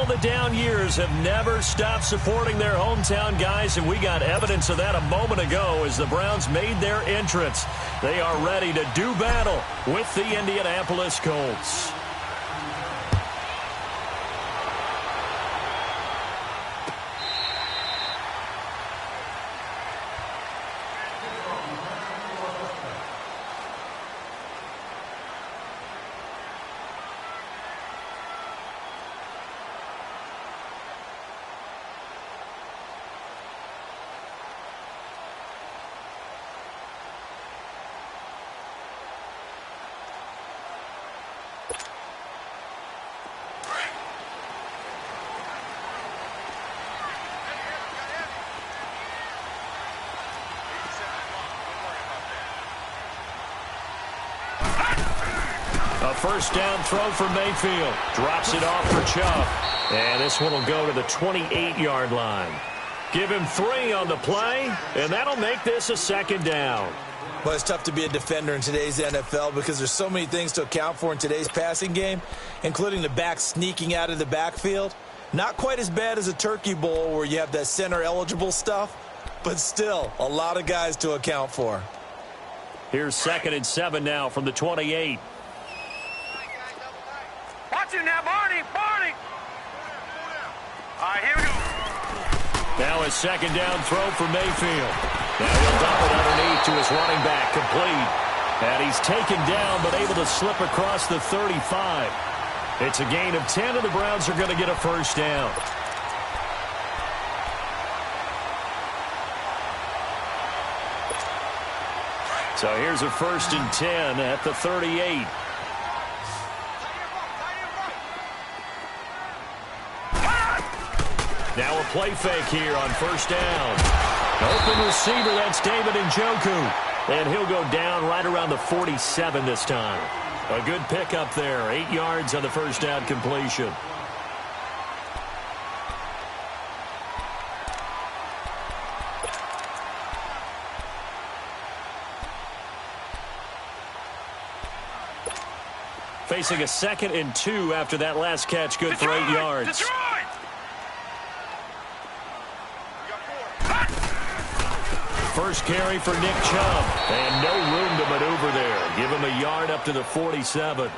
the down years have never stopped supporting their hometown guys, and we got evidence of that a moment ago as the Browns made their entrance. They are ready to do battle with the Indianapolis Colts. A first down throw for Mayfield. Drops it off for Chubb. And this one will go to the 28-yard line. Give him 3 on the play, and that'll make this a second down. Well, it's tough to be a defender in today's NFL because there's so many things to account for in today's passing game, including the back sneaking out of the backfield. Not quite as bad as a turkey bowl where you have that center-eligible stuff, but still a lot of guys to account for. Here's 2nd and 7 now from the 28. Watch him now, Barney. All right, here we go. Now a second down throw for Mayfield. Now he'll dump it underneath to his running back, complete. And he's taken down but able to slip across the 35. It's a gain of 10, and the Browns are going to get a first down. So here's a 1st and 10 at the 38. Now a play fake here on first down. Open receiver, that's David Njoku. And he'll go down right around the 47 this time. A good pickup there, 8 yards on the first down completion. Facing a 2nd and 2 after that last catch, good for 8 yards. First carry for Nick Chubb, and no room to maneuver there. Give him a yard up to the 47.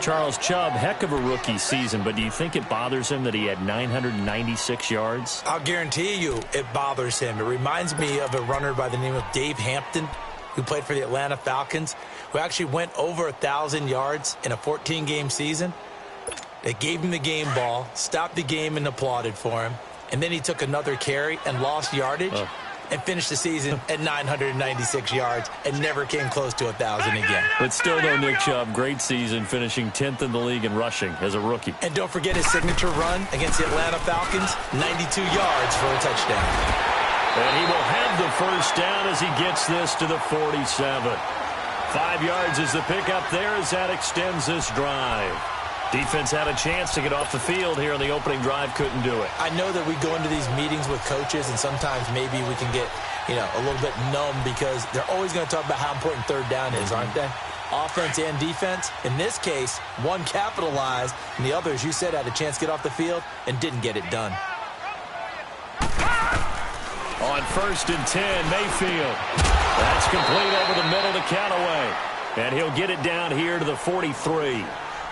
Charles, Chubb, heck of a rookie season, but do you think it bothers him that he had 996 yards? I'll guarantee you it bothers him. It reminds me of a runner by the name of Dave Hampton, who played for the Atlanta Falcons, who actually went over 1,000 yards in a 14-game season. They gave him the game ball, stopped the game and applauded for him, and then he took another carry and lost yardage. And finished the season at 996 yards and never came close to 1,000 again. But still, though, Nick Chubb, great season, finishing 10th in the league in rushing as a rookie. And don't forget his signature run against the Atlanta Falcons, 92 yards for a touchdown. And he will have the first down as he gets this to the 47. 5 yards is the pickup there as that extends this drive. Defense had a chance to get off the field here in the opening drive, couldn't do it. I know that we go into these meetings with coaches, and sometimes maybe we can get, a little bit numb because they're always going to talk about how important third down is, aren't they? Offense and defense. In this case, one capitalized, and the other, as you said, had a chance to get off the field and didn't get it done. On 1st and 10, Mayfield. That's complete over the middle to Callaway. And he'll get it down here to the 43.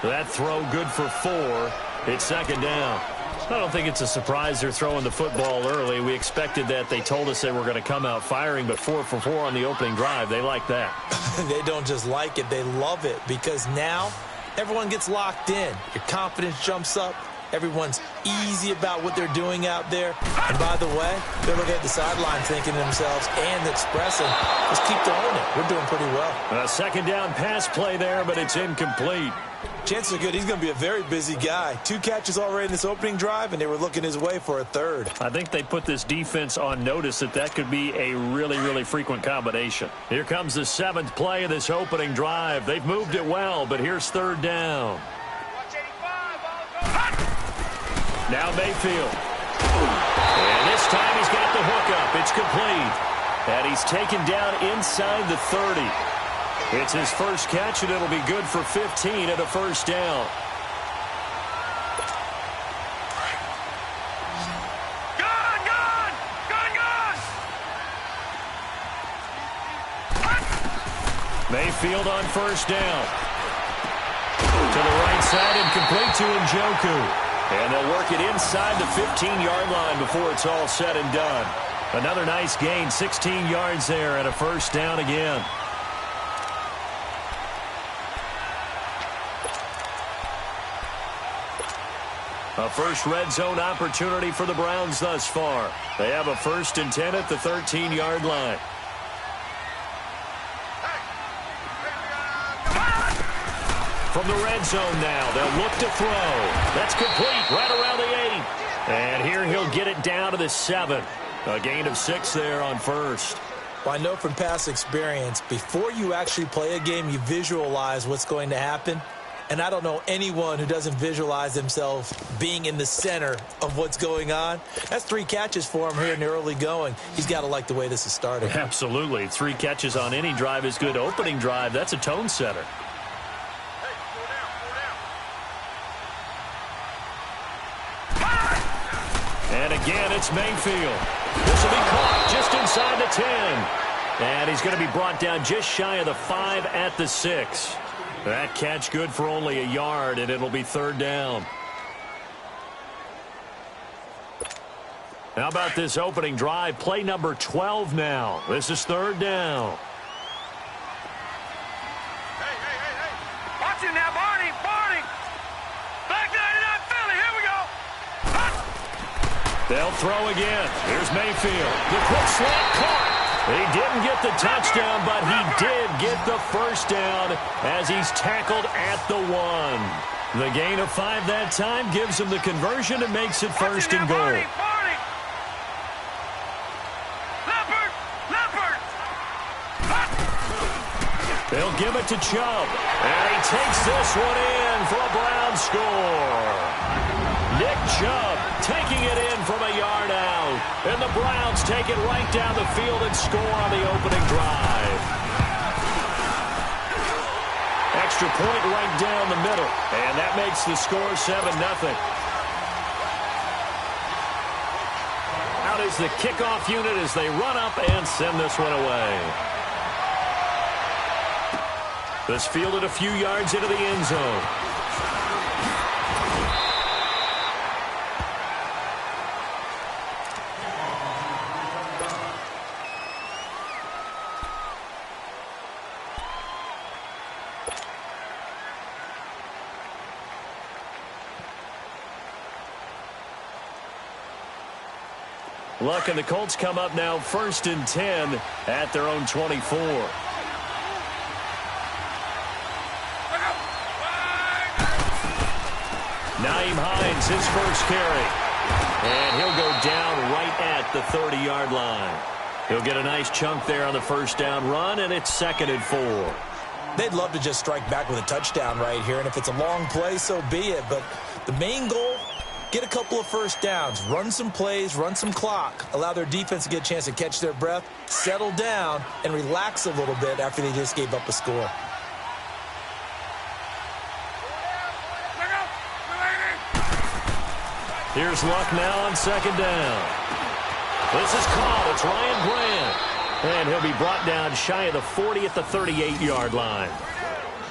That throw good for 4. It's second down. I don't think it's a surprise they're throwing the football early. We expected that. They told us they were going to come out firing, but 4 for 4 on the opening drive. They like that. They don't just like it. They love it because now everyone gets locked in. Your confidence jumps up. Everyone's easy about what they're doing out there. And by the way, they're looking at the sideline thinking to themselves and expressing, just keep throwing it. We're doing pretty well. A second down pass play there, but it's incomplete. Chances are good he's going to be a very busy guy. 2 catches already in this opening drive, and they were looking his way for a 3rd. I think they put this defense on notice that could be a really, really frequent combination. Here comes the 7th play of this opening drive. They've moved it well, but here's 3rd down. Now Mayfield. And this time he's got the hook up. It's complete. And he's taken down inside the 30. It's his first catch, and it'll be good for 15 at a first down. Mayfield on first down. To the right side and complete to Njoku. And they'll work it inside the 15-yard line before it's all said and done. Another nice gain, 16 yards there and a first down again. A first red zone opportunity for the Browns thus far. They have a 1st and 10 at the 13-yard line. From the red zone now, they'll look to throw. That's complete right around the 8. And here he'll get it down to the 7. A gain of 6 there on first. Well, I know from past experience, before you actually play a game, you visualize what's going to happen. And I don't know anyone who doesn't visualize themselves being in the center of what's going on. That's 3 catches for him here in the early going. He's got to like the way this is starting. Absolutely. 3 catches on any drive is good. Opening drive, that's a tone setter. And again, it's Mayfield. This will be caught just inside the 10. And he's going to be brought down just shy of the 5 at the 6. That catch good for only a yard, and it'll be 3rd down. How about this opening drive? Play number 12 now. This is 3rd down. Hey. Watch it now, Barney. Back 99 Philly. Here we go. They'll throw again. Here's Mayfield. The quick slant caught. He didn't get the touchdown, but he did get the first down as he's tackled at the 1. The gain of 5 that time gives him the conversion and makes it 1st and goal. Barney. Leopard. They'll give it to Chubb. And he takes this one in for a Brown score. Nick Chubb taking it in from a yard out. And the Browns take it right down the field and score on the opening drive. Extra point right down the middle. And that makes the score 7-0. Out is the kickoff unit as they run up and send this one away. This fielded a few yards into the end zone. Luck and the Colts come up now 1st and 10 at their own 24. Nyheim Hines, his first carry. And he'll go down right at the 30-yard line. He'll get a nice chunk there on the first down run, and it's 2nd and 4. They'd love to just strike back with a touchdown right here, and if it's a long play, so be it. But the main goal, get a couple of first downs, run some plays, run some clock, allow their defense to get a chance to catch their breath, settle down, and relax a little bit after they just gave up a score. Here's Luck now on 2nd down. This is caught. It's Ryan Grant. And he'll be brought down shy of the 40 at the 38-yard line.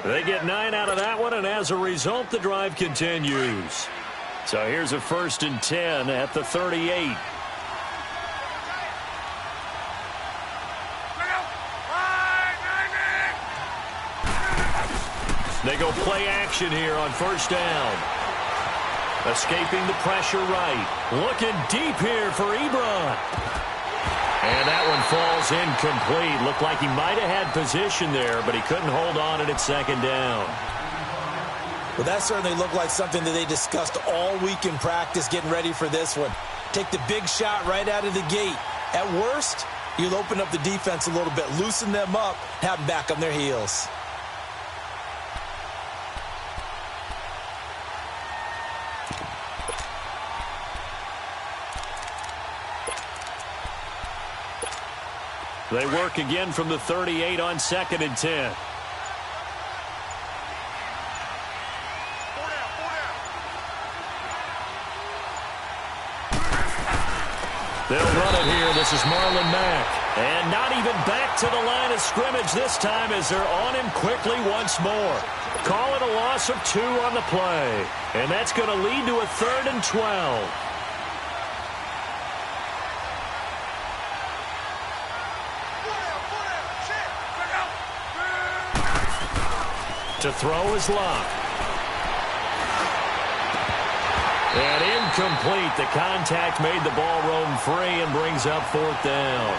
They get 9 out of that one, and as a result, the drive continues. So here's a 1st and 10 at the 38. They go play action here on 1st down. Escaping the pressure right. Looking deep here for Ebron. And that one falls incomplete. Looked like he might have had position there, but he couldn't hold on and it's 2nd down. Well, that certainly looked like something that they discussed all week in practice getting ready for this one. Take the big shot right out of the gate. At worst, you'll open up the defense a little bit, loosen them up, have them back on their heels. They work again from the 38 on 2nd and 10. They'll run it here. This is Marlon Mack. And not even back to the line of scrimmage this time as they're on him quickly once more. Call it a loss of 2 on the play. And that's going to lead to a 3rd and 12. To throw is Locke. And incomplete. The contact made the ball roam free and brings up 4th down.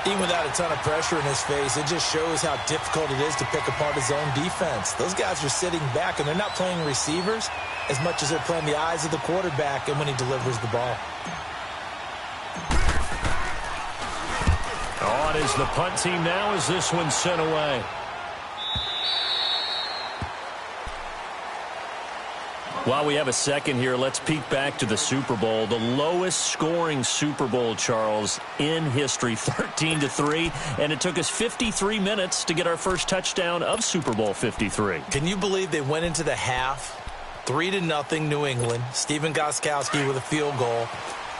Even without a ton of pressure in his face, it just shows how difficult it is to pick apart his own defense. Those guys are sitting back, and they're not playing receivers as much as they're playing the eyes of the quarterback and when he delivers the ball. On is the punt team now as this one's sent away. While we have a second here, let's peek back to the Super Bowl. The lowest scoring Super Bowl, Charles, in history, 13-3. And it took us 53 minutes to get our first touchdown of Super Bowl 53. Can you believe they went into the half, 3-0 New England, Stephen Gostkowski with a field goal.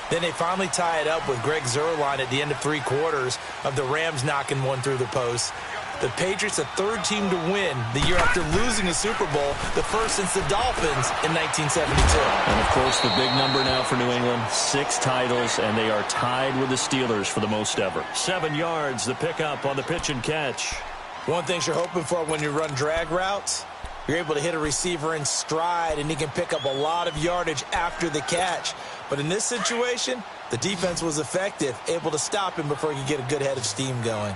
Then they finally tie it up with Greg Zuerlein at the end of 3 quarters of the Rams knocking one through the post. The Patriots, the 3rd team to win the year after losing a Super Bowl, the first since the Dolphins in 1972. And, of course, the big number now for New England, 6 titles, and they are tied with the Steelers for the most ever. 7 yards, the pickup on the pitch and catch. One thing you're hoping for when you run drag routes, you're able to hit a receiver in stride, and he can pick up a lot of yardage after the catch. But in this situation, the defense was effective, able to stop him before he could get a good head of steam going.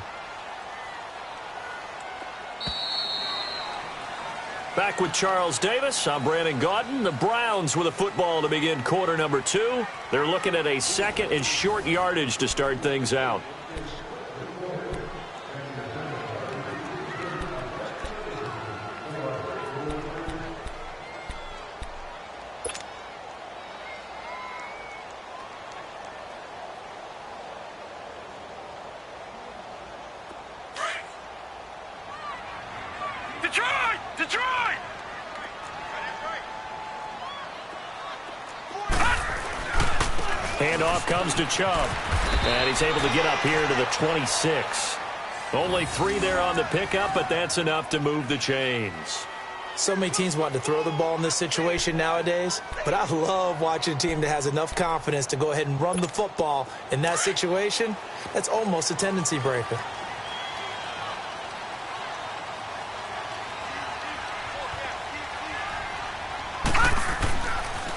Back with Charles Davis, I'm Brandon Gaudin. The Browns with a football to begin quarter number 2. They're looking at a 2nd and short yardage to start things out. Handoff comes to Chubb. And he's able to get up here to the 26. Only 3 there on the pickup, but that's enough to move the chains. So many teams want to throw the ball in this situation nowadays, but I love watching a team that has enough confidence to go ahead and run the football in that situation. That's almost a tendency breaker.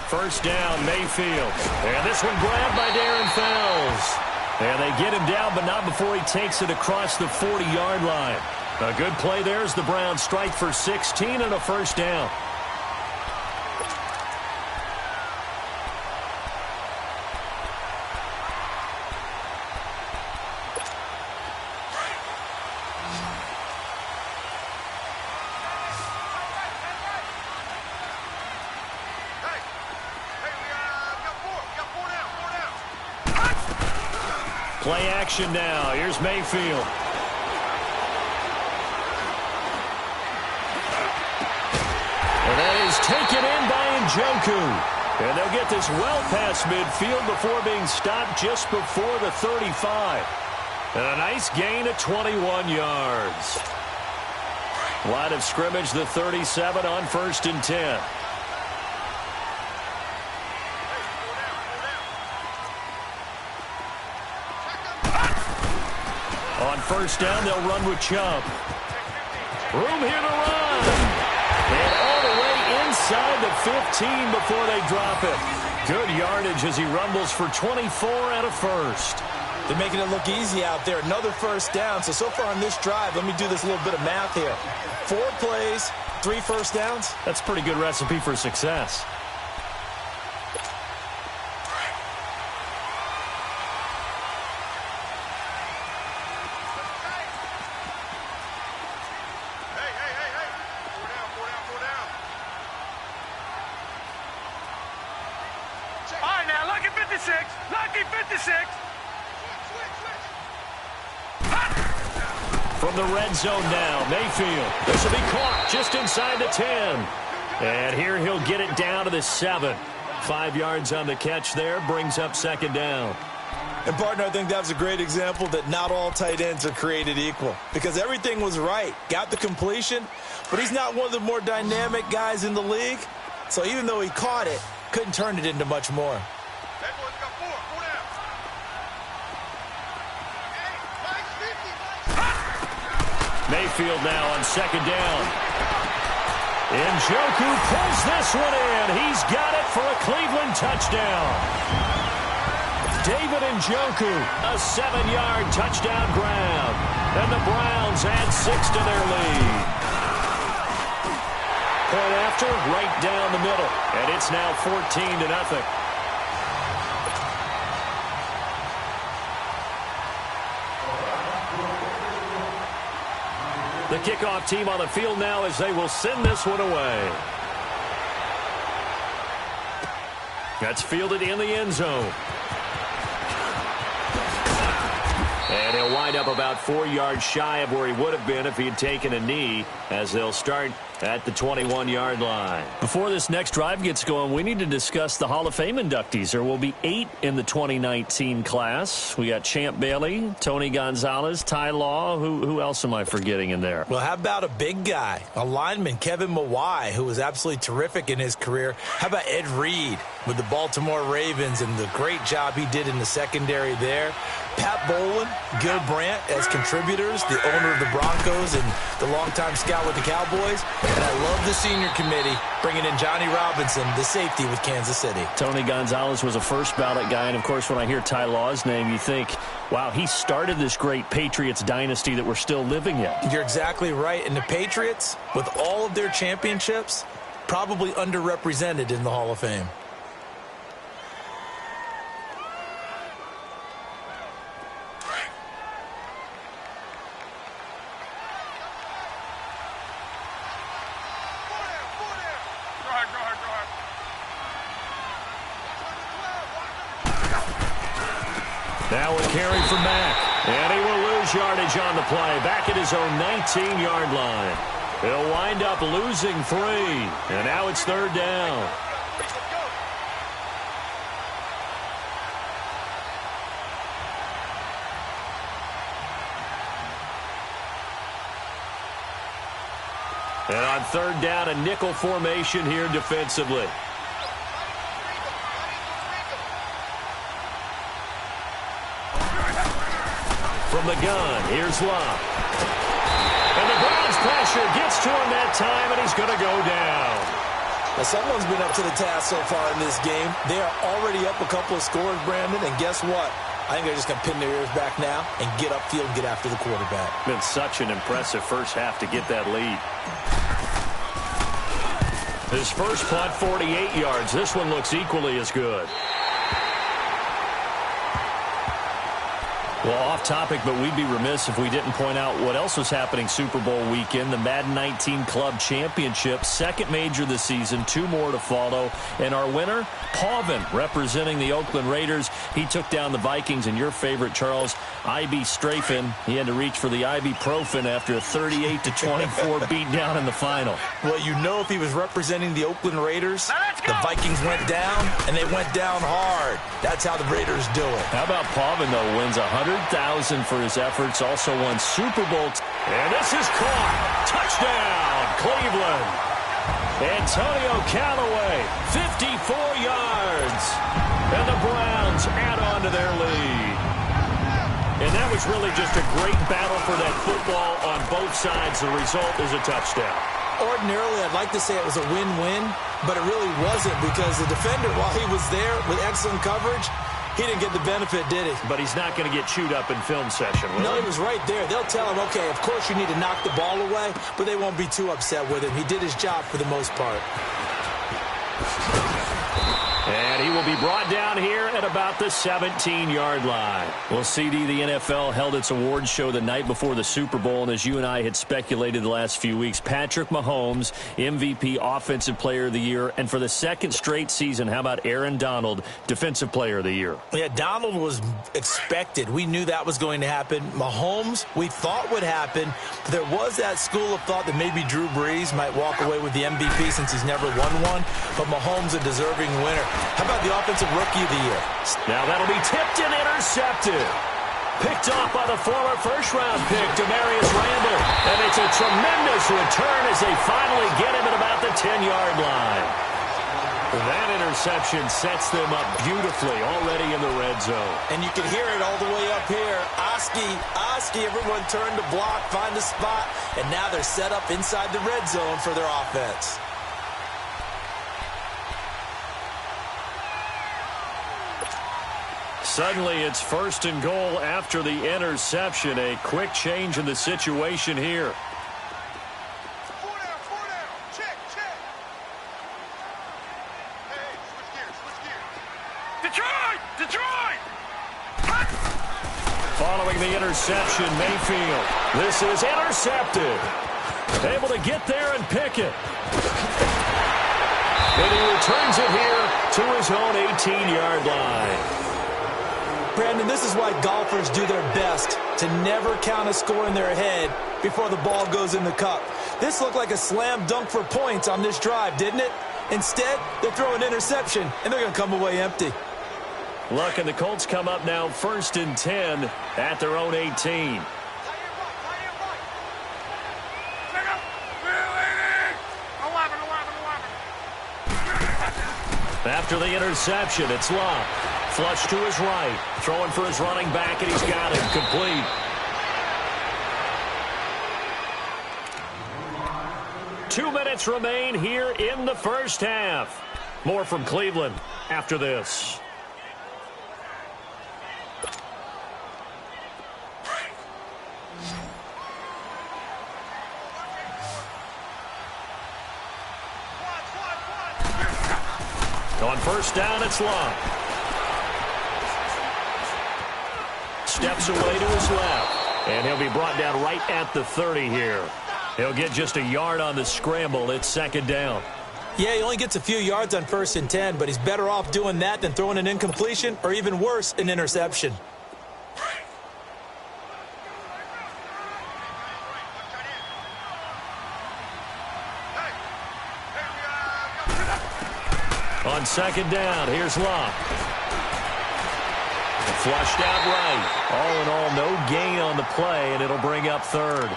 First down, Mayfield. And this one grabbed by Darren Fells. And they get him down, but not before he takes it across the 40-yard line. A good play there as the Browns strike for 16 and a first down. Play action now. Here's Mayfield. And that is taken in by Njoku. And they'll get this well past midfield before being stopped just before the 35. And a nice gain of 21 yards. Line of scrimmage, the 37 on 1st and 10. On first down, they'll run with Chubb. Room here to run. And all the way inside the 15 before they drop it. Good yardage as he rumbles for 24 and a first. They're making it look easy out there. Another first down. So far on this drive, let me do this little bit of math here. 4 plays, 3 first downs. That's a pretty good recipe for success. From the red zone now, Mayfield. This will be caught just inside the 10. And here he'll get it down to the 7. 5 yards on the catch there, brings up second down. And, partner, I think that's a great example that not all tight ends are created equal because everything was right. Got the completion, but he's not one of the more dynamic guys in the league. So even though he caught it, couldn't turn it into much more. Mayfield now on second down. Njoku pulls this one in. He's got it for a Cleveland touchdown. David Njoku, a 7-yard touchdown grab. And the Browns add 6 to their lead. Point after, right down the middle. And it's now 14-0. The kickoff team on the field now as they will send this one away. That's fielded in the end zone. And he'll wind up about 4 yards shy of where he would have been if he had taken a knee, as they'll start at the 21-yard line. Before this next drive gets going, we need to discuss the Hall of Fame inductees. There will be 8 in the 2019 class. We got Champ Bailey, Tony Gonzalez, Ty Law. Who else am I forgetting in there? Well, how about a big guy, a lineman, Kevin Mawai, who was absolutely terrific in his career. How about Ed Reed with the Baltimore Ravens and the great job he did in the secondary there. Pat Bowlen, Gil Brandt as contributors, the owner of the Broncos and the longtime scout with the Cowboys. And I love the senior committee bringing in Johnny Robinson, the safety with Kansas City. Tony Gonzalez was a first ballot guy. And, of course, when I hear Ty Law's name, you think, wow, he started this great Patriots dynasty that we're still living in. You're exactly right. And the Patriots, with all of their championships, probably underrepresented in the Hall of Fame. Now a carry for Mack. And he will lose yardage on the play. Back at his own 19-yard line. He'll wind up losing 3. And now it's third down. And on third down, a nickel formation here defensively. From the gun, here's Love. And the Browns pressure gets to him that time, and he's going to go down. Now, someone's been up to the task so far in this game. They are already up a couple of scores, Brandon, and guess what? I think they're just going to pin their ears back now and get upfield and get after the quarterback. Been such an impressive first half to get that lead. His first punt, 48 yards. This one looks equally as good. Well, off topic, but we'd be remiss if we didn't point out what else was happening Super Bowl weekend. The Madden 19 Club Championship, second major this season, 2 more to follow. And our winner, Pauvin, representing the Oakland Raiders. He took down the Vikings, and your favorite, Charles, I.B. Strafen. He had to reach for the ibuprofen after a 38-24 beatdown in the final. Well, you know, if he was representing the Oakland Raiders, the Vikings went down, and they went down hard. That's how the Raiders do it. How about Pauvin, though, wins $100,000 for his efforts, also won Super Bowl. And this is caught. Touchdown, Cleveland. Antonio Callaway, 54 yards. And the Browns add on to their lead. And that was really just a great battle for that football on both sides. The result is a touchdown. Ordinarily, I'd like to say it was a win-win, but it really wasn't because the defender, while he was there with excellent coverage, he didn't get the benefit, did he? But he's not going to get chewed up in film session, will he? No, he was right there. They'll tell him, okay, of course you need to knock the ball away, but they won't be too upset with him. He did his job for the most part. And he will be brought down here at about the 17-yard line. Well, CD, the NFL held its awards show the night before the Super Bowl, and as you and I had speculated the last few weeks, Patrick Mahomes, MVP, Offensive Player of the Year, and for the second straight season, how about Aaron Donald, Defensive Player of the Year? Yeah, Donald was expected. We knew that was going to happen. Mahomes, we thought would happen. There was that school of thought that maybe Drew Brees might walk away with the MVP since he's never won one, but Mahomes a deserving winner. How about the Offensive Rookie of the Year. Now that'll be tipped and intercepted. Picked off by the former first-round pick, Demarius Randall. And it's a tremendous return as they finally get him at about the 10-yard line. That interception sets them up beautifully already in the red zone. And you can hear it all the way up here. Oski, everyone turned to block, find a spot, and now they're set up inside the red zone for their offense. Suddenly it's 1st and goal after the interception. A quick change in the situation here. Following the interception, Mayfield. This is intercepted. Able to get there and pick it. And he returns it here to his own 18-yard line. Brandon, this is why golfers do their best to never count a score in their head before the ball goes in the cup. This looked like a slam dunk for points on this drive, didn't it? Instead, they're throwing interception, and they're going to come away empty. Look, and the Colts come up now 1st and 10 at their own 18. After the interception, it's Love. Flush to his right. Throwing for his running back, and he's got him. Complete. Two minutes remain here in the first half. More from Cleveland after this. On 1st down, it's Love. Steps away to his left. And he'll be brought down right at the 30 here. He'll get just a yard on the scramble. It's 2nd down. Yeah, he only gets a few yards on 1st and 10, but he's better off doing that than throwing an incompletion or even worse, an interception. On 2nd down, here's Love. Flushed out right. All in all, no gain on the play, and it'll bring up 3rd.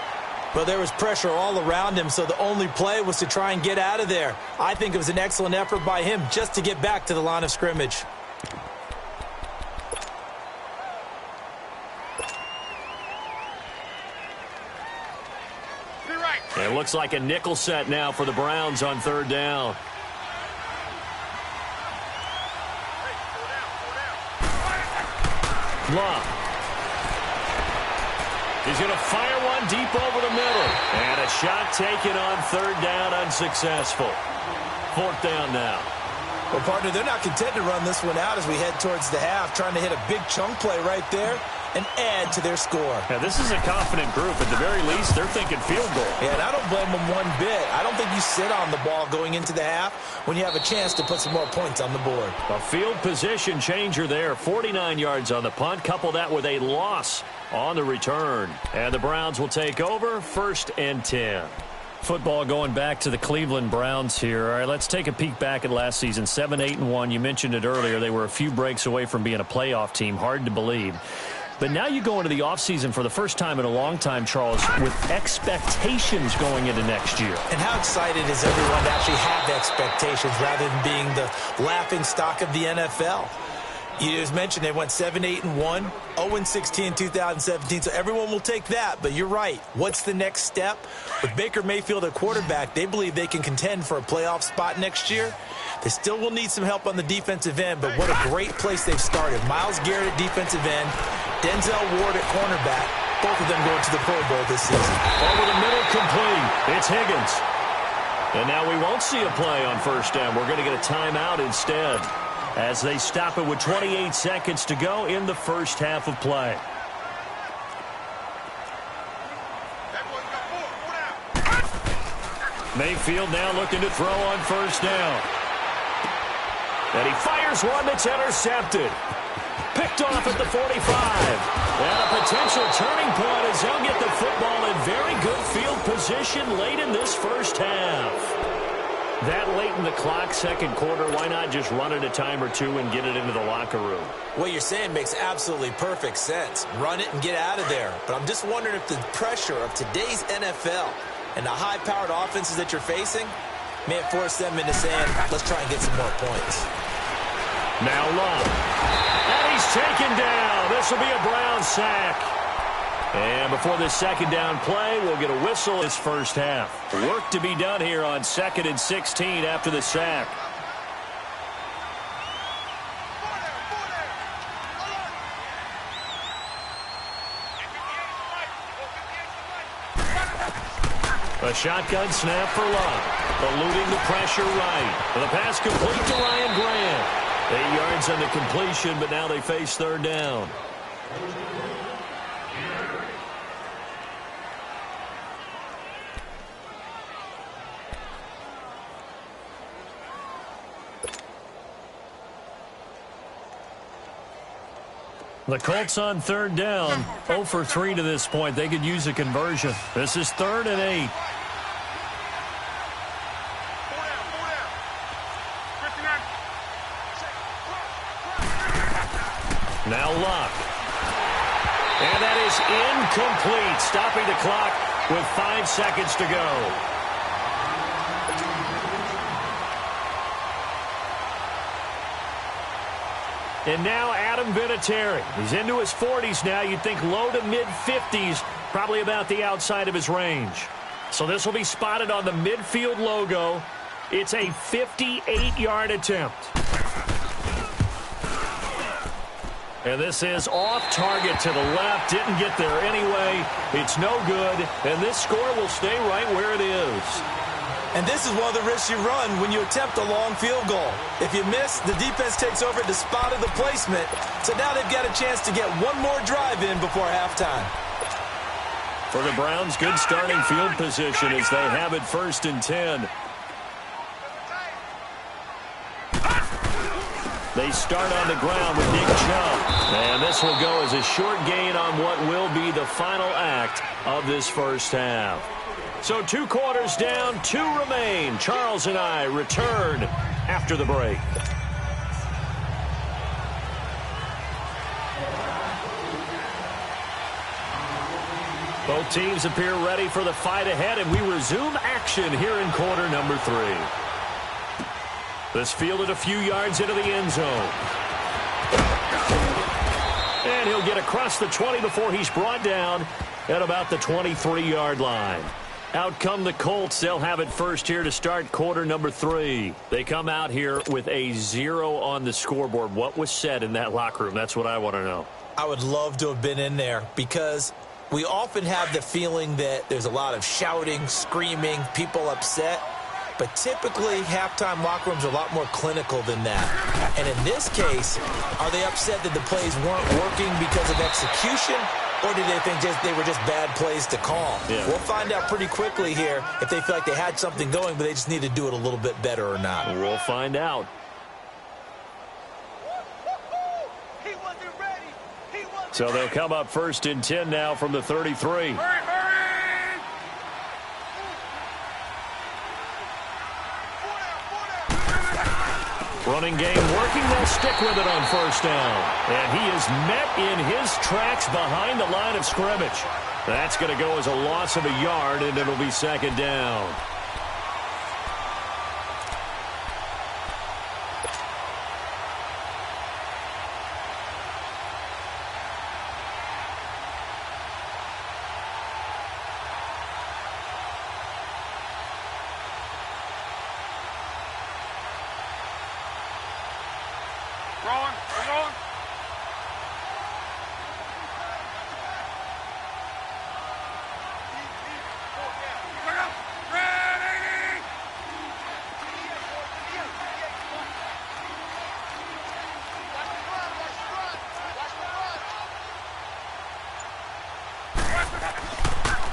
Well, there was pressure all around him, so the only play was to try and get out of there. I think it was an excellent effort by him just to get back to the line of scrimmage. It looks like a nickel set now for the Browns on 3rd down. Love. He's going to fire one deep over the middle. And a shot taken on 3rd down, unsuccessful. 4th down now. Well, partner, they're not content to run this one out as we head towards the half, trying to hit a big chunk play right there and add to their score. Yeah, this is a confident group. At the very least, they're thinking field goal. Yeah, and I don't blame them one bit. I don't think you sit on the ball going into the half when you have a chance to put some more points on the board. A field position changer there. 49 yards on the punt. Couple that with a loss on the return. And the Browns will take over 1st and 10. Football going back to the Cleveland Browns here. All right, let's take a peek back at last season. 7-8-1. You mentioned it earlier. They were a few breaks away from being a playoff team. Hard to believe. But now you go into the offseason for the first time in a long time, Charles, with expectations going into next year. And how excited is everyone to actually have expectations rather than being the laughing stock of the NFL? You just mentioned they went 7-8-1, 0-16 in 2017, so everyone will take that. But you're right. What's the next step? With Baker Mayfield at quarterback, they believe they can contend for a playoff spot next year. They still will need some help on the defensive end, but what a great place they've started. Myles Garrett at defensive end, Denzel Ward at cornerback, both of them going to the Pro Bowl this season. Over the middle, complete. It's Higgins. And now we won't see a play on 1st down. We're going to get a timeout instead as they stop it with 28 seconds to go in the first half of play. Mayfield now looking to throw on 1st down. And he fires one that's intercepted. Picked off at the 45. And a potential turning point as they'll get the football in very good field position late in this first half. That late in the clock, second quarter, why not just run it a time or two and get it into the locker room? What you're saying makes absolutely perfect sense. Run it and get out of there. But I'm just wondering if the pressure of today's NFL and the high-powered offenses that you're facing may have forced them into saying, let's try and get some more points. Now Love. And he's taken down. This will be a Brown sack. And before this second down play, we'll get a whistle this first half. Work to be done here on 2nd and 16 after the sack. A shotgun snap for Love. Eluding the pressure right. The pass complete to Ryan Grant. 8 yards on the completion, but now they face third down. The Colts on third down, 0 for 3 to this point. They could use a conversion. This is 3rd and 8. Now Luck. And that is incomplete, stopping the clock with 5 seconds to go. And now Adam Vinatieri. He's into his 40s now. You'd think low to mid-50s, probably about the outside of his range. So this will be spotted on the midfield logo. It's a 58-yard attempt. And this is off target to the left. Didn't get there anyway. It's no good. And this score will stay right where it is. And this is one of the risks you run when you attempt a long field goal. If you miss, the defense takes over at the spot of the placement. So now they've got a chance to get one more drive in before halftime. For the Browns, good starting field position as they have it 1st and 10. They start on the ground with Nick Chubb. And this will go as a short gain on what will be the final act of this first half. So 2 quarters down, 2 remain. Charles and I return after the break. Both teams appear ready for the fight ahead, and we resume action here in quarter number 3. This fielded a few yards into the end zone. And he'll get across the 20 before he's brought down at about the 23-yard line. Out come the Colts. They'll have it first here to start quarter number 3. They come out here with a 0 on the scoreboard. What was said in that locker room? That's what I want to know. I would love to have been in there because we often have the feeling that there's a lot of shouting, screaming, people upset. But typically, halftime locker rooms are a lot more clinical than that. And in this case, are they upset that the plays weren't working because of execution? Or do they think they were just bad plays to call? Yeah. We'll find out pretty quickly here if they feel like they had something going, but they just need to do it a little bit better or not. We'll find out. So they'll come up 1st and 10 now from the 33. Running game working. They'll stick with it on 1st down. And he is met in his tracks behind the line of scrimmage. That's going to go as a loss of a yard, and it'll be 2nd down.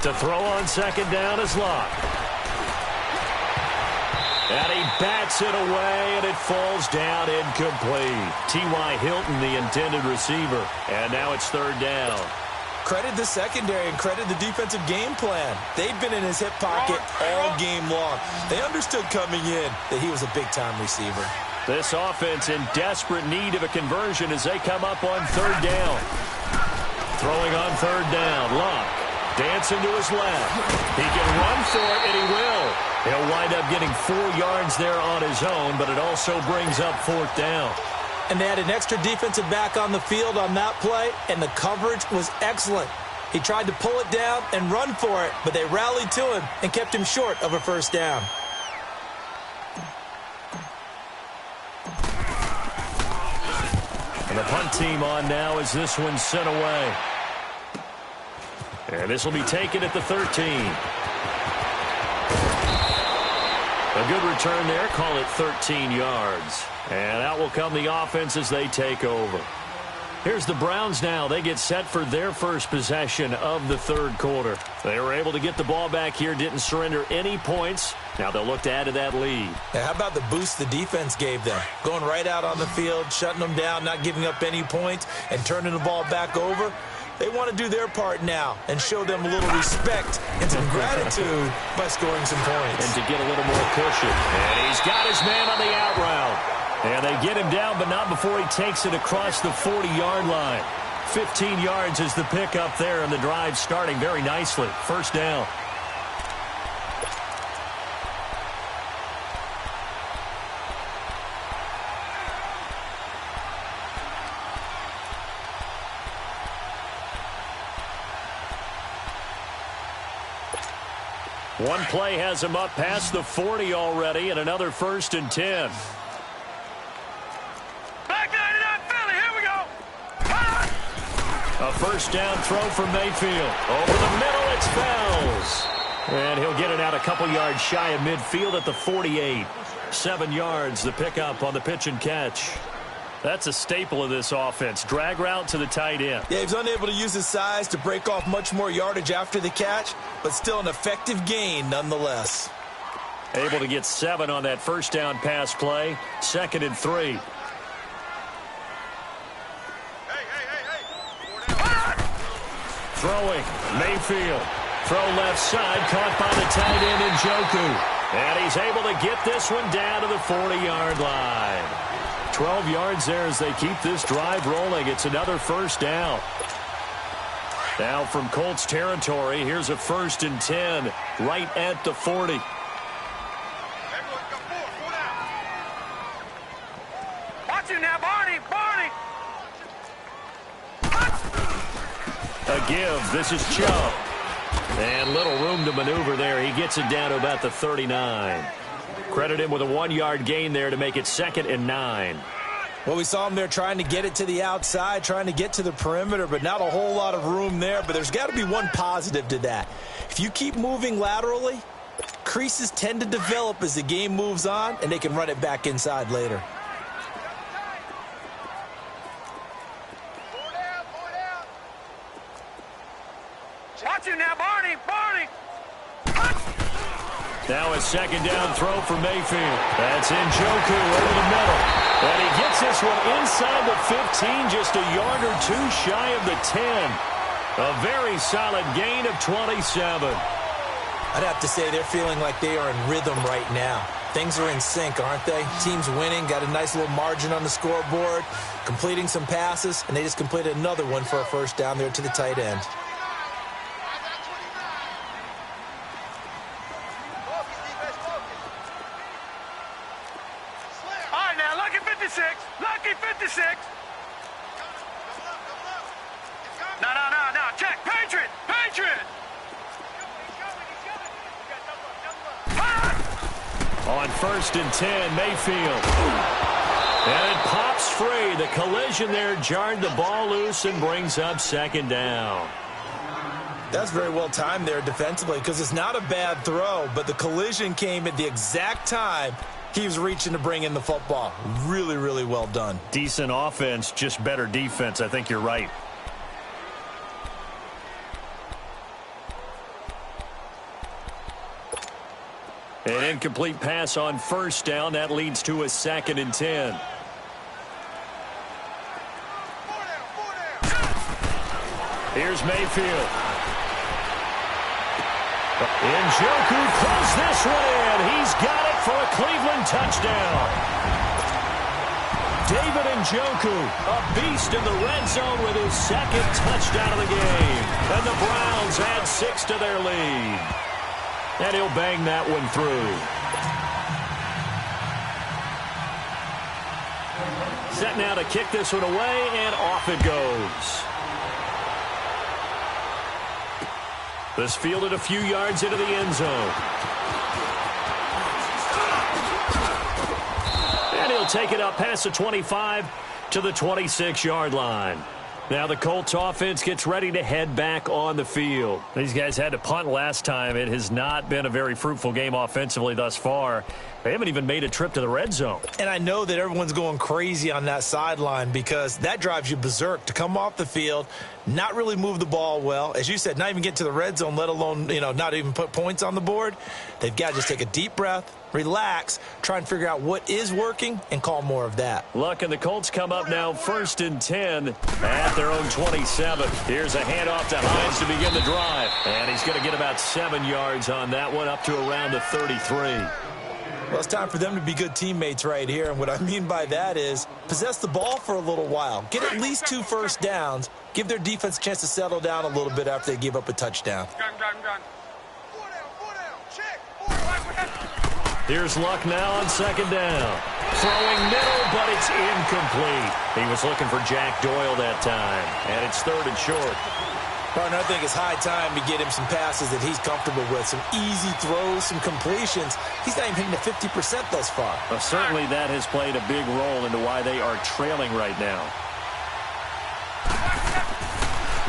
To throw on 2nd down is Locke. And he bats it away, and it falls down incomplete. T.Y. Hilton, the intended receiver. And now it's 3rd down. Credit the secondary and credit the defensive game plan. They've been in his hip pocket all game long. They understood coming in that he was a big-time receiver. This offense in desperate need of a conversion as they come up on third down. Throwing on third down, Luck. Dancing to his left. He can run for it, and he will. He'll wind up getting 4 yards there on his own, but it also brings up fourth down. And they had an extra defensive back on the field on that play, and the coverage was excellent. He tried to pull it down and run for it, but they rallied to him and kept him short of a first down. And the punt team on now as this one's sent away. And this will be taken at the 13. A good return there. Call it 13 yards. And out will come the offense as they take over. Here's the Browns now. They get set for their first possession of the third quarter. They were able to get the ball back here, didn't surrender any points. Now they'll look to add to that lead. Now, how about the boost the defense gave them? Going right out on the field, shutting them down, not giving up any points, and turning the ball back over. They want to do their part now and show them a little respect and some gratitude by scoring some points. And to get a little more cushion. And he's got his man on the out route. And they get him down, but not before he takes it across the 40-yard line. 15 yards is the pickup there, and the drive starting very nicely. First down. One play has him up past the 40 already, and another 1st and 10. Back 99 Philly, here we go. A first down throw for Mayfield. Over the middle, it's Fells. And he'll get it out a couple yards shy of midfield at the 48. 7 yards, the pickup on the pitch and catch. That's a staple of this offense. Drag route to the tight end. Yeah, he's unable to use his size to break off much more yardage after the catch, but still an effective gain nonetheless. Able to get 7 on that first down pass play. 2nd and 3. Throwing, Mayfield. Throw left side, caught by the tight end Njoku. And he's able to get this one down to the 40-yard line. 12 yards there as they keep this drive rolling. It's another first down. Now from Colts territory, here's a 1st and 10 right at the 40. Watch him now, Barney, Barney. A give. This is Chubb. And little room to maneuver there. He gets it down to about the 39. Credit him with a 1-yard gain there to make it 2nd and 9. Well, we saw him there trying to get it to the outside, trying to get to the perimeter, but not a whole lot of room there. But there's got to be one positive to that. If you keep moving laterally, creases tend to develop as the game moves on, and they can run it back inside later. Watch him now, Barney, Barney. Now a 2nd down throw for Mayfield. That's Njoku over the middle. And he gets this one inside the 15, just a yard or 2 shy of the 10. A very solid gain of 27. I'd have to say they're feeling like they are in rhythm right now. Things are in sync, aren't they? Team's winning, got a nice little margin on the scoreboard, completing some passes, and they just completed another one for a first down there to the tight end. Lucky 56. No. Check. Patriot. On 1st and 10, Mayfield. And it pops free. The collision there jarred the ball loose and brings up 2nd down. That's very well timed there defensively because it's not a bad throw, but the collision came at the exact time he was reaching to bring in the football. Really, really well done. Decent offense, just better defense. I think you're right. An incomplete pass on 1st down. That leads to a 2nd and 10. Here's Mayfield. Njoku pulls this one in. He's got it for a Cleveland touchdown. David Njoku, a beast in the red zone with his second touchdown of the game. And the Browns add 6 to their lead. And he'll bang that one through. Set now to kick this one away, and off it goes. This fielded a few yards into the end zone. And he'll take it up past the 25 to the 26-yard line. Now the Colts offense gets ready to head back on the field. These guys had to punt last time. It has not been a very fruitful game offensively thus far. They haven't even made a trip to the red zone. And I know that everyone's going crazy on that sideline because that drives you berserk to come off the field, not really move the ball well. As you said, not even get to the red zone, let alone, not even put points on the board. They've got to just take a deep breath, relax, try and figure out what is working, and call more of that. Luck and the Colts come up now 1st and 10 at their own 27. Here's a handoff to Hines to begin the drive. And he's going to get about 7 yards on that one, up to around the 33. Well, it's time for them to be good teammates right here. And what I mean by that is possess the ball for a little while. Get at least 2 first downs. Give their defense a chance to settle down a little bit after they give up a touchdown. Gun. Check. Here's Luck now on 2nd down. Throwing middle, but it's incomplete. He was looking for Jack Doyle that time. And it's 3rd and short. Partner, I think it's high time to get him some passes that he's comfortable with. Some easy throws, some completions. He's not even hitting the 50% thus far. Well, certainly that has played a big role into why they are trailing right now.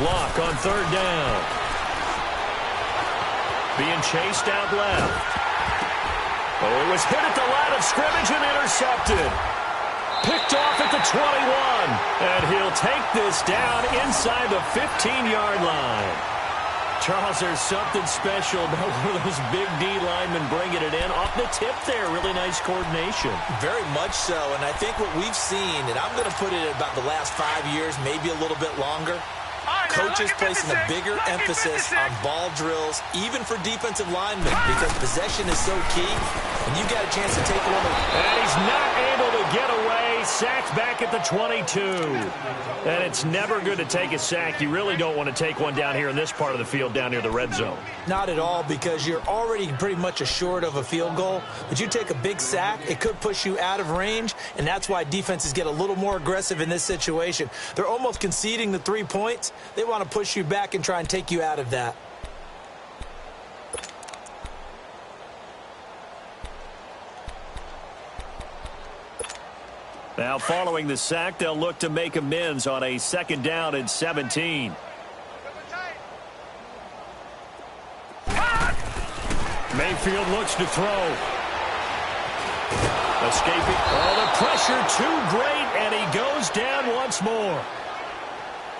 Luck on 3rd down. Being chased out left. Oh, it was hit at the line of scrimmage and intercepted. Picked off at the 21. And he'll take this down inside the 15-yard line. Charles, there's something special about one of those big D linemen bringing it in. Off the tip there, really nice coordination. Very much so, and I think what we've seen, and I'm going to put it at about the last 5 years, maybe a little bit longer, coaches placing a bigger emphasis on ball drills, even for defensive linemen, because possession is so key, and you got a chance to take one. And he's not able to get away. Sacked back at the 22. And it's never good to take a sack. You really don't want to take one down here in this part of the field, down near the red zone. Not at all, because you're already pretty much assured of a field goal. But you take a big sack, it could push you out of range, and that's why defenses get a little more aggressive in this situation. They're almost conceding the 3 points. They want to push you back and try and take you out of that. Now, following the sack, they'll look to make amends on a 2nd down and 17. Mayfield looks to throw. Escaping. Oh, the pressure too great, and he goes down once more.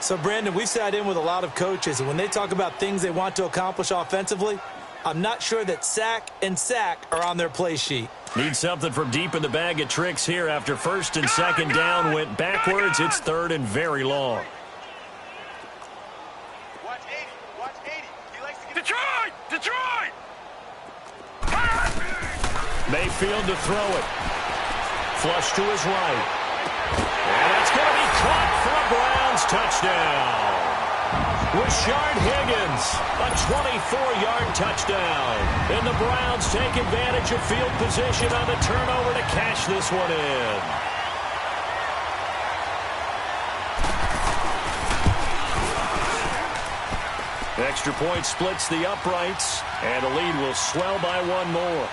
So, Brandon, we've sat in with a lot of coaches, and when they talk about things they want to accomplish offensively, I'm not sure that sack and sack are on their play sheet. Need something from deep in the bag of tricks here after 1st and 2nd down went backwards. It's 3rd and very long. Watch 80. Watch 80. He likes to get Detroit! Mayfield to throw it. Flush to his right. And that's going to be caught for a Browns touchdown. Rashard Higgins, a 24-yard touchdown. And the Browns take advantage of field position on the turnover to cash this one in. Extra point splits the uprights, and the lead will swell by 1 more.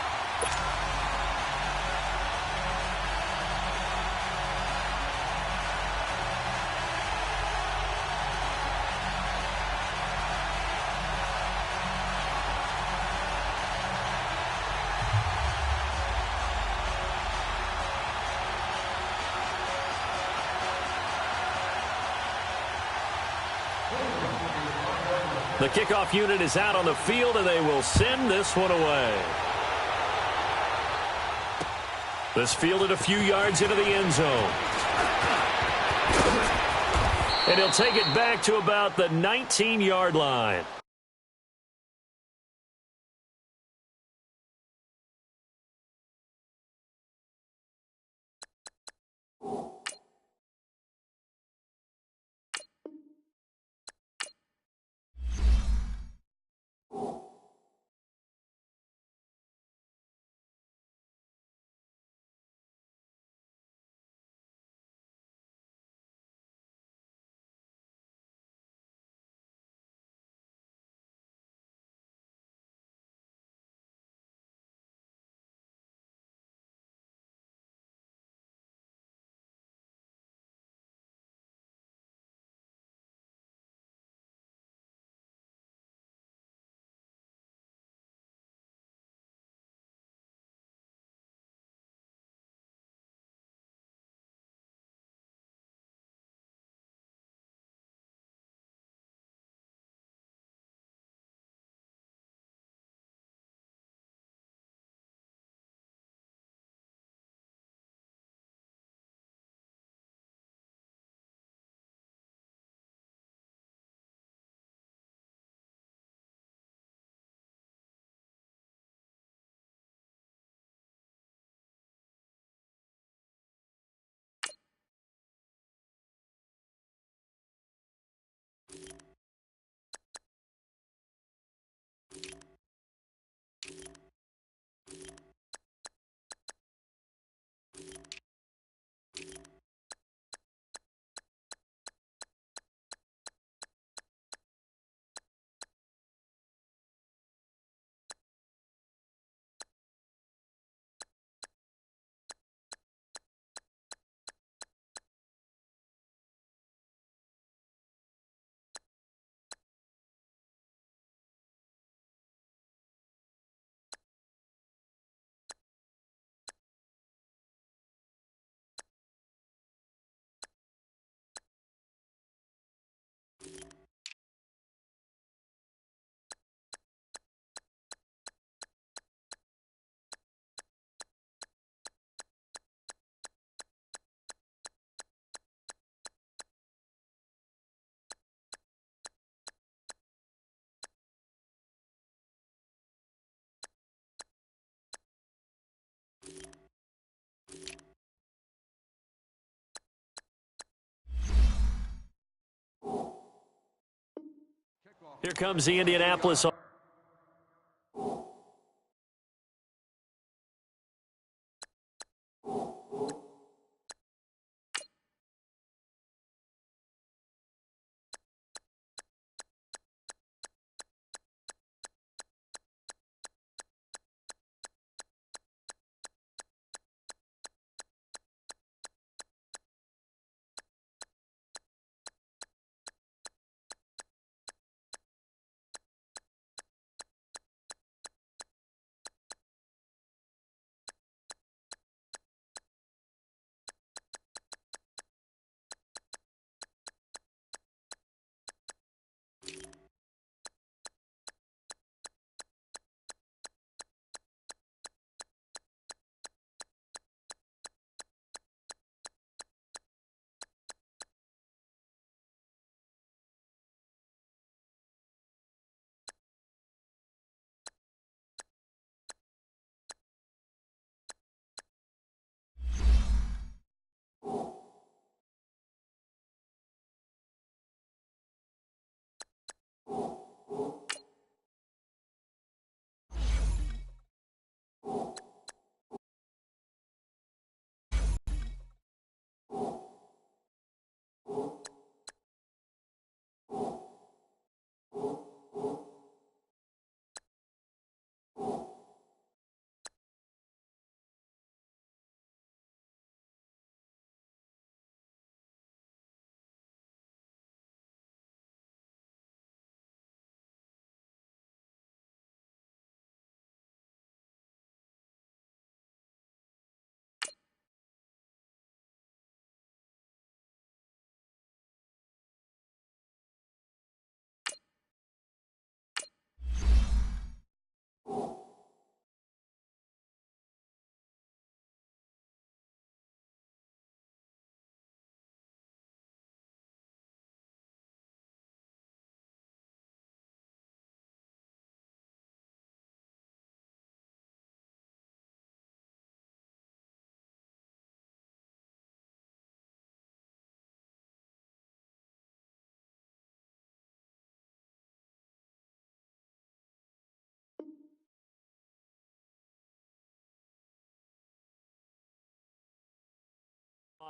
The kickoff unit is out on the field, and they will send this one away. This fielded a few yards into the end zone. And he'll take it back to about the 19-yard line. Here comes the Indianapolis.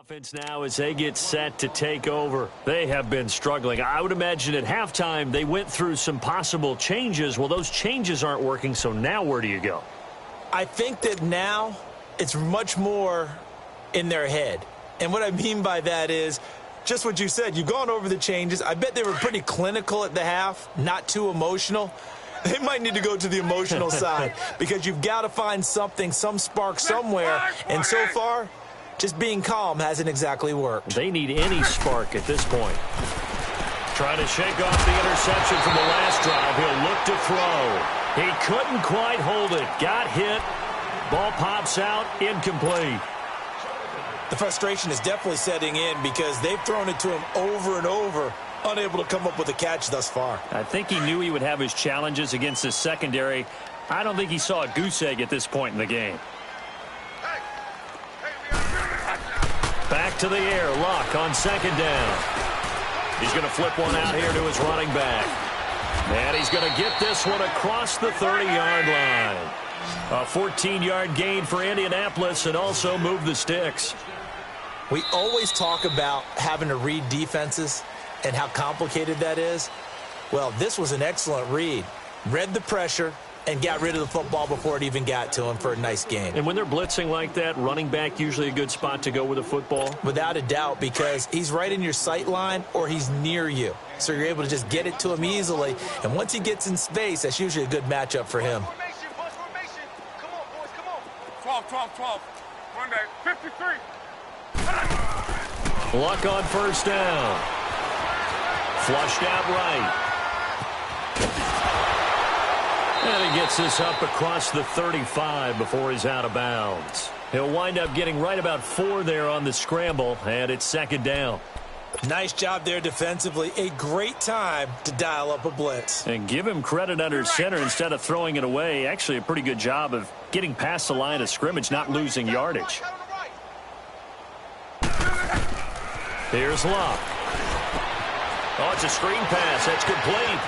Offense now as they get set to take over. They have been struggling. I would imagine at halftime they went through some possible changes. Well, those changes aren't working, so now where do you go? I think that now it's much more in their head. And what I mean by that is just what you said. You've gone over the changes. I bet they were pretty clinical at the half, not too emotional. They might need to go to the emotional side because you've got to find something, some spark somewhere. And so far, just being calm hasn't exactly worked. They need any spark at this point. Trying to shake off the interception from the last drive. He'll look to throw. He couldn't quite hold it. Got hit. Ball pops out. Incomplete. The frustration is definitely setting in because they've thrown it to him over and over, unable to come up with a catch thus far. I think he knew he would have his challenges against his secondary. I don't think he saw a goose egg at this point in the game. Back to the air. Luck on second down. He's going to flip one out here to his running back. And he's going to get this one across the 30-yard line. A 14-yard gain for Indianapolis and also move the sticks. We always talk about having to read defenses and how complicated that is. Well, this was an excellent read. Read the pressure and got rid of the football before it even got to him for a nice game. And when they're blitzing like that, running back usually a good spot to go with the football? Without a doubt, because he's right in your sight line or he's near you. So you're able to just get it to him easily. And once he gets in space, that's usually a good matchup for him. Come on, boys, come on. 12. Run back. 53. Luck on first down. Flushed out right. And he gets this up across the 35 before he's out of bounds. He'll wind up getting right about 4 there on the scramble, and it's second down. Nice job there defensively. A great time to dial up a blitz. And give him credit under center instead of throwing it away. Actually, a pretty good job of getting past the line of scrimmage, not losing yardage. Here's Luck. Oh, it's a screen pass. That's complete.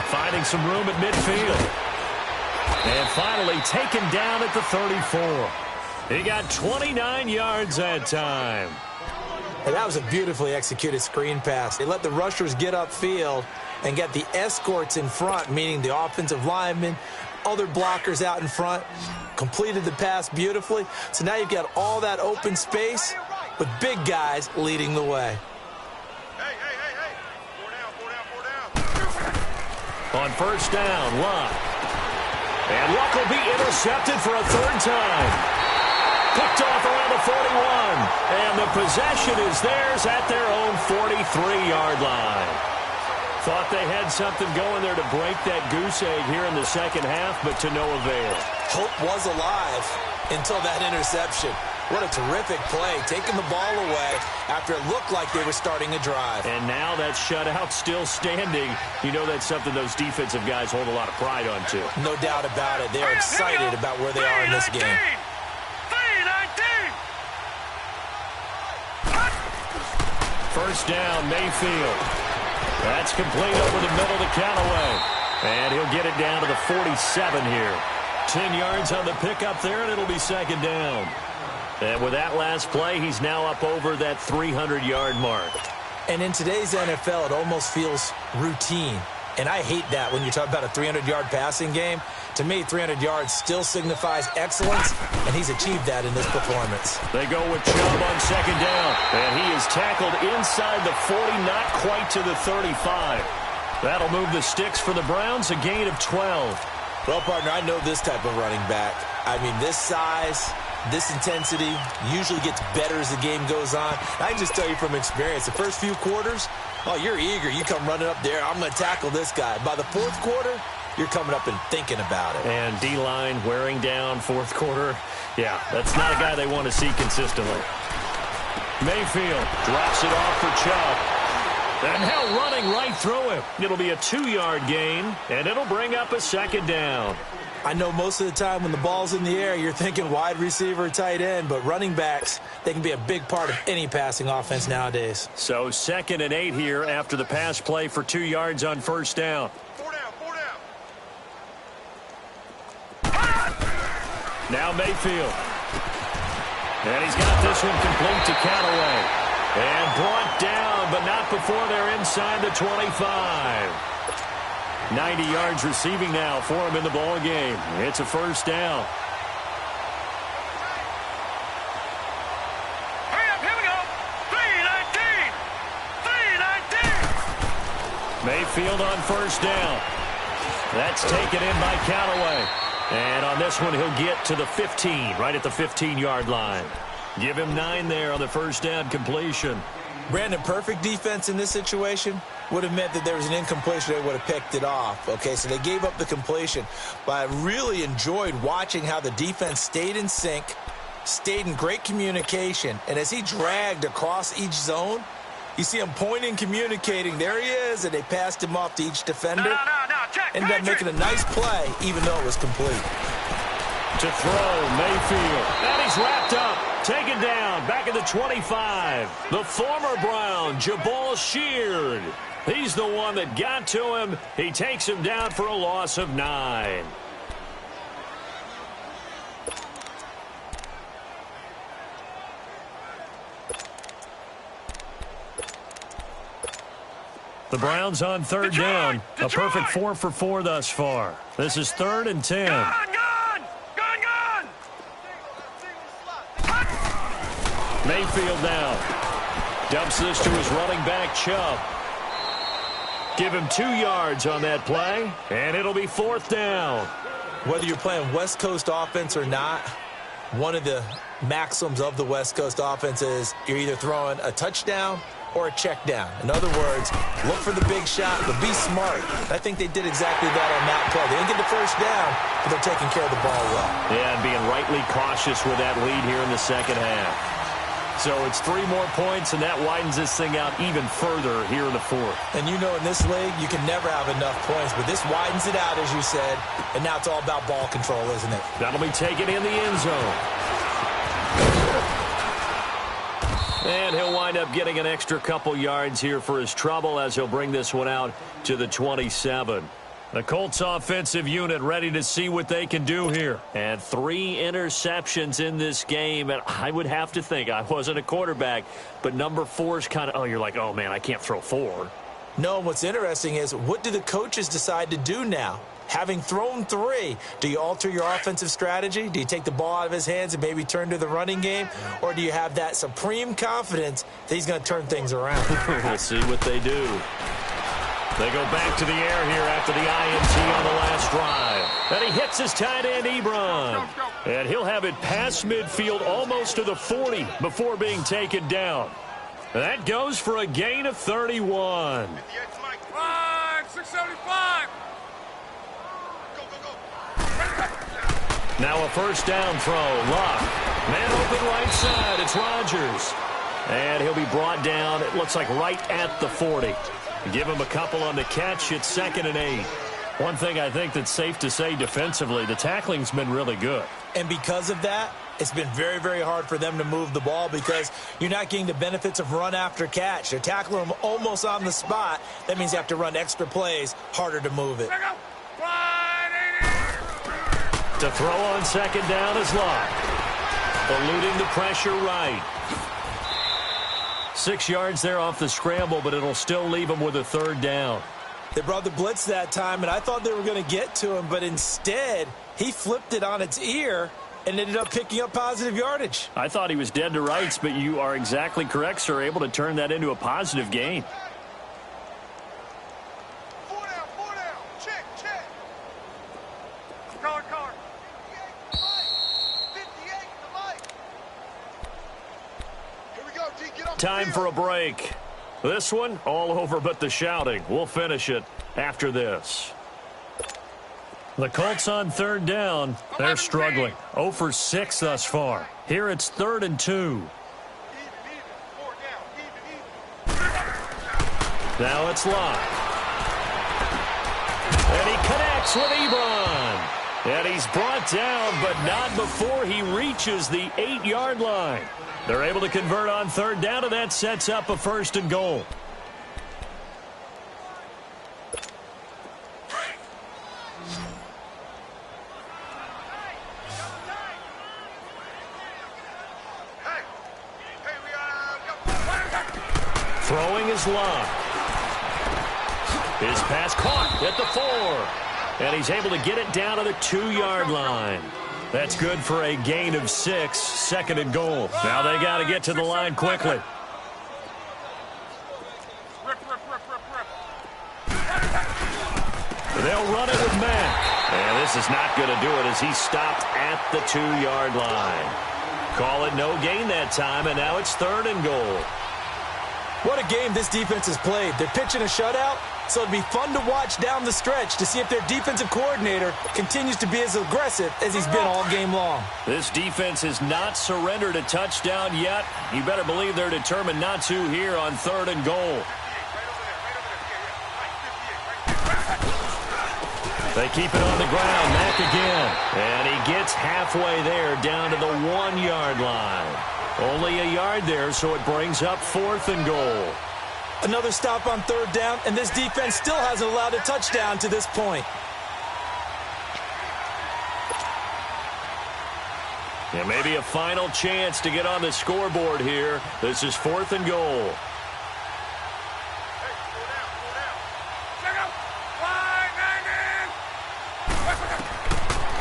Finding some room at midfield. And finally taken down at the 34. He got 29 yards that time. And that was a beautifully executed screen pass. They let the rushers get upfield and get the escorts in front, meaning the offensive linemen, other blockers out in front, completed the pass beautifully. So now you've got all that open space with big guys leading the way. Hey. 4 down. On first down, Luck. And Luck will be intercepted for a third time. Picked off around the 41. And the possession is theirs at their own 43-yard line. Thought they had something going there to break that goose egg here in the second half, but to no avail. Hope was alive until that interception. What a terrific play, taking the ball away after it looked like they were starting a drive. And now that shutout still standing. You know that's something those defensive guys hold a lot of pride on, too. No doubt about it. They're excited about where they are in this game. 3-19. First down, Mayfield. That's complete over the middle to Callaway. And he'll get it down to the 47 here. 10 yards on the pickup there, and it'll be second down. And with that last play, he's now up over that 300-yard mark. And in today's NFL, it almost feels routine. And I hate that when you talk about a 300-yard passing game. To me, 300 yards still signifies excellence, and he's achieved that in this performance. They go with Chubb on second down, and he is tackled inside the 40, not quite to the 35. That'll move the sticks for the Browns, a gain of 12. Well, partner, I know this type of running back. I mean, this size, this intensity usually gets better as the game goes on. I can just tell you from experience, the first few quarters, oh, you're eager. You come running up there, I'm going to tackle this guy. By the fourth quarter, you're coming up and thinking about it. And D-line wearing down fourth quarter. Yeah, that's not a guy they want to see consistently. Mayfield drops it off for Chubb. And now running right through him. It'll be a 2-yard gain, and it'll bring up a second down. I know most of the time when the ball's in the air, you're thinking wide receiver, tight end, but running backs, they can be a big part of any passing offense nowadays. So 2nd and 8 here after the pass play for 2 yards on first down. 4 down. Now Mayfield. And he's got this one complete to Callaway. And brought down, but not before they're inside the 25. 90 yards receiving now for him in the ball game. It's a first down. Hurry up, here we go. 319. 319. Mayfield on first down. That's taken in by Callaway. And on this one, he'll get to the 15, right at the 15-yard line. Give him 9 there on the first down completion. Brandon, perfect defense in this situation would have meant that there was an incompletion. They would have picked it off. Okay, so they gave up the completion. But I really enjoyed watching how the defense stayed in sync, stayed in great communication. And as he dragged across each zone, you see him pointing, communicating. There he is, and they passed him off to each defender. No. Check. Ended up making a nice play, even though it was complete. To throw, Mayfield. And he's wrapped up. Taken down, back at the 25. The former Brown, Jabal Sheard. He's the one that got to him. He takes him down for a loss of 9. The Browns on third down. A perfect 4 for 4 thus far. This is 3rd and 10. Gun. Mayfield now. Dumps this to his running back, Chubb. Give him 2 yards on that play, and it'll be 4th down. Whether you're playing West Coast offense or not, one of the maxims of the West Coast offense is you're either throwing a touchdown or a check down. In other words, look for the big shot, but be smart. I think they did exactly that on that play. They didn't get the first down, but they're taking care of the ball well. Yeah, and being rightly cautious with that lead here in the second half. So it's 3 more points, and that widens this thing out even further here in the 4th. And you know in this league, you can never have enough points, but this widens it out, as you said, and now it's all about ball control, isn't it? That'll be taken in the end zone. And he'll wind up getting an extra couple yards here for his trouble as he'll bring this one out to the 27. The Colts offensive unit ready to see what they can do here. And 3 interceptions in this game. And I would have to think, I wasn't a quarterback, but number 4 is kind of, you're like, oh, man, I can't throw 4. No, what's interesting is what do the coaches decide to do now? Having thrown 3, do you alter your offensive strategy? Do you take the ball out of his hands and maybe turn to the running game? Or do you have that supreme confidence that he's going to turn things around? We'll see what they do. They go back to the air here after the INT on the last drive. And he hits his tight end, Ebron. And he'll have it past midfield almost to the 40 before being taken down. That goes for a gain of 31. 675. Now a first down throw. Luck. Man open right side. It's Rodgers. And he'll be brought down, it looks like right at the 40. Give him a couple on the catch. It's 2nd and 8. One thing I think that's safe to say defensively, the tackling's been really good. And because of that, it's been very, very hard for them to move the ball because you're not getting the benefits of run after catch. They're tackling them almost on the spot. That means you have to run extra plays, harder to move it. To throw on 2nd down is Luck. Eluding the pressure right. 6 yards there off the scramble, but it'll still leave him with a 3rd down. They brought the blitz that time, and I thought they were going to get to him, but instead, he flipped it on its ear and ended up picking up positive yardage. I thought he was dead to rights, but you are exactly correct, sir, able to turn that into a positive gain. 4 down. Check. Car. 58 to life. Here we go, G. Get up. Time for a break. This one, all over but the shouting. We'll finish it after this. The Colts on 3rd down. They're struggling. 0 for 6 thus far. Here it's 3rd and 2. Even. 4 down. Even. Now it's Locke. And he connects with Ebron. And he's brought down, but not before he reaches the 8-yard line. They're able to convert on 3rd down, and that sets up a 1st and goal. Throwing his luck. His pass caught at the 4. And he's able to get it down to the 2-yard line. That's good for a gain of 6, 2nd and goal. Now they got to get to the line quickly. They'll run it with Mack. And this is not going to do it as he stopped at the 2-yard line. Call it no gain that time, and now it's 3rd and goal. What a game this defense has played. They're pitching a shutout, so it'll be fun to watch down the stretch to see if their defensive coordinator continues to be as aggressive as he's been all game long. This defense has not surrendered a touchdown yet. You better believe they're determined not to here on 3rd and goal. They keep it on the ground. Mack again. And he gets halfway there down to the 1-yard line. Only a yard there, so it brings up 4th and goal. Another stop on 3rd down, and this defense still hasn't allowed a touchdown to this point. And maybe a final chance to get on the scoreboard here. This is 4th and goal.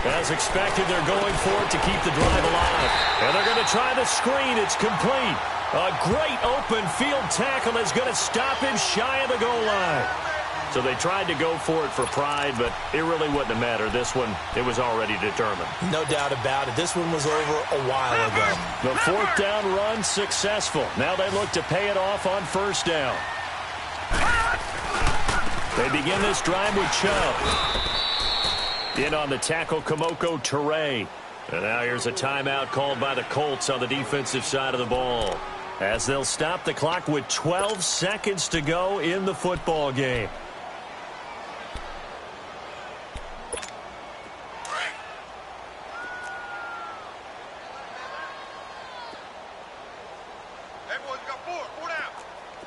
As expected, they're going for it to keep the drive alive. And they're going to try the screen. It's complete. A great open field tackle is going to stop him shy of the goal line. So they tried to go for it for pride, but it really wouldn't have mattered. This one, it was already determined. No doubt about it. This one was over a while ago. The 4th down run successful. Now they look to pay it off on 1st down. They begin this drive with Chubb. In on the tackle, Kamoko Toure. And now here's a timeout called by the Colts on the defensive side of the ball, as they'll stop the clock with 12 seconds to go in the football game.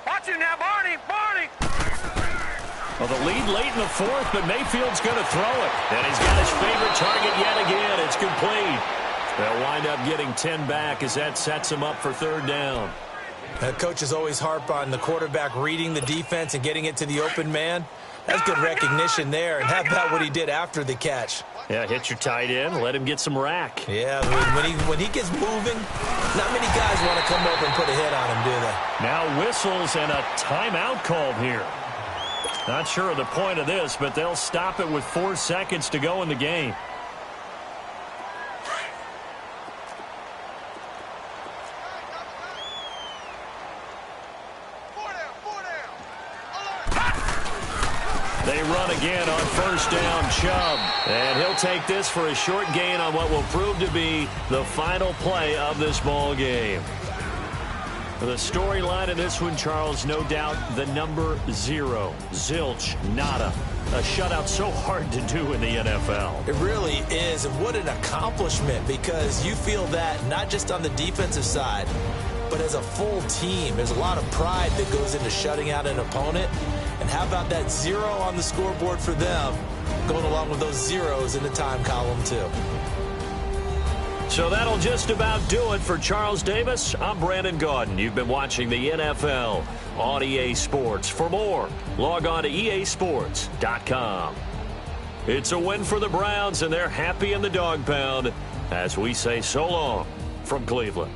Watch him now, Barney! Well, the lead late in the 4th, but Mayfield's going to throw it. And he's got his favorite target yet again. It's complete. They'll wind up getting 10 back as that sets them up for 3rd down. Coaches always harp on the quarterback reading the defense and getting it to the open man. That's good recognition there. And how about what he did after the catch? Yeah, hit your tight end, let him get some rack. Yeah, when he gets moving, not many guys want to come over and put a hit on him, do they? Now whistles and a timeout called here. Not sure of the point of this, but they'll stop it with 4 seconds to go in the game. They run again on 1st down, Chubb. And he'll take this for a short gain on what will prove to be the final play of this ball game. The storyline in this one, Charles, no doubt the number 0. Zilch, nada. A shutout so hard to do in the NFL. It really is, and what an accomplishment, because you feel that not just on the defensive side, but as a full team. There's a lot of pride that goes into shutting out an opponent. And how about that 0 on the scoreboard for them, going along with those zeros in the time column, too. So that'll just about do it for Charles Davis. I'm Brandon Gaudin. You've been watching the NFL on EA Sports. For more, log on to easports.com. It's a win for the Browns, and they're happy in the dog pound as we say so long from Cleveland.